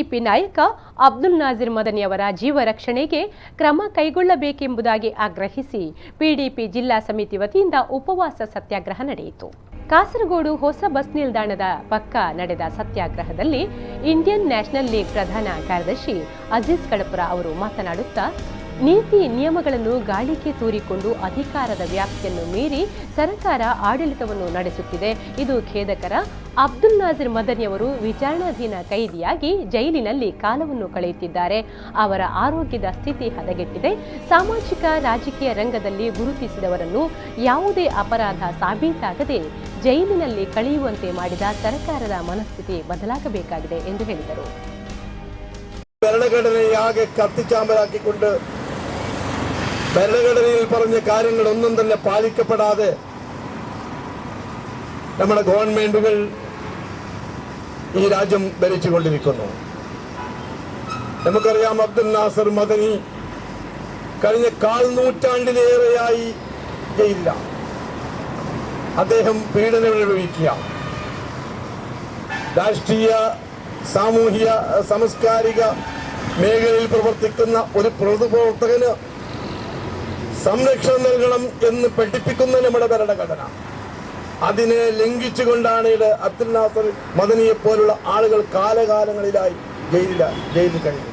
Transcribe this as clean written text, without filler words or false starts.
PDP ನಾಯಕ ಅಬ್ದುಲ್ ನಾಜಿರ್ ಮದನಿ ಅವರ ಜೀವ ರಕ್ಷಣೆಗೆ ಕ್ರಮ ಕೈಗೊಳ್ಳಬೇಕೆಂಬುದಾಗಿ ಆಗ್ರಹಿಸಿ PDP ಜಿಲ್ಲಾ ಸಮಿತಿ ವತಿಯಿಂದ ಉಪವಾಸ ಸತ್ಯಾಗ್ರಹ ನಡೆಯಿತು. ಕಾಸರಗೋಡು ಹೊಸ ಬಸ್ ನಿಲ್ದಾಣದ ಪಕ್ಕ ನಡೆದ ಸತ್ಯಾಗ್ರಹದಲ್ಲಿ ಇಂಡಿಯನ್ ನ್ಯಾಷನಲ್ ಲೀಗ್ ಪ್ರಧಾನ ಕಾರ್ಯದರ್ಶಿ ಅಜೀಜ್ ಕಡಪುರ ಅವರು ಮಾತನಾಡುತ್ತಾ, ನೀತಿ ನಿಯಮಗಳನ್ನು ಗಾಳಿಗೆ ತೂರಿಕೊಂಡು ಅಧಿಕಾರದ ವ್ಯಾಪ್ತಿಯನ್ನು ಮೀರಿ ಸರ್ಕಾರ ಆಡಳಿತವನ್ನು ನಡೆಸುತ್ತಿದೆ. ಇದು ಖೇದಕರ. ಅಬ್ದುಲ್ ನಾಜಿರ್ ಮದನಿ ಅವರು ವಿಚಾರಣಾಧೀನ ಕೈದಿಯಾಗಿ ಜೈಲಿನಲ್ಲಿ ಕಾಲವನ್ನು ಕಳೆಯುತ್ತಿದ್ದಾರೆ. ಅವರ ಆರೋಗ್ಯದ ಸ್ಥಿತಿ ಹದಗೆಟ್ಟಿದೆ. ಸಾಮಾಜಿಕ ರಾಜಕೀಯ ರಂಗದಲ್ಲಿ ಗುರುತಿಸಿದವರನ್ನು ಯಾವುದೇ ಅಪರಾಧ ಸಾಬೀತಾಗದೆ ಜೈಲಿನಲ್ಲಿ ಕಳೆಯುವಂತೆ ಮಾಡಿದ ಸರ್ಕಾರದ ಮನಸ್ಥಿತಿ ಬದಲಾಗಬೇಕಾಗಿದೆ ಎಂದು ಹೇಳಿದರು. ഭരണഘടനയിൽ പറഞ്ഞ കാര്യങ്ങളൊന്നും തന്നെ പാലിക്കപ്പെടാതെ നമ്മുടെ ഗവൺമെന്റുകൾ ഈ രാജ്യം ഭരിച്ചുകൊണ്ടിരിക്കുന്നു. നമുക്കറിയാം, അബ്ദുൽ നാസർ മദനി കഴിഞ്ഞ 1/4 നൂറ്റാണ്ടിലേറെയായി ജയിലിലാണ്. അദ്ദേഹം പീഡനം അനുഭവിക്കുക. രാഷ്ട്രീയ, സാമൂഹിക, സാംസ്കാരിക മേഖലയിൽ പ്രവർത്തിക്കുന്ന ഒരു പൊതുപ്രവർത്തകന് സംരക്ഷണം നൽകണം എന്ന് പഠിപ്പിക്കുന്ന നമ്മുടെ ഭരണഘടന. അതിനെ ലംഘിച്ചുകൊണ്ടാണ് അബ്ദുൽ നാസർ മദനിയെ പോലുള്ള ആളുകൾ കാലകാലങ്ങളിലായി ജയിലിൽ കഴിയുന്നത്.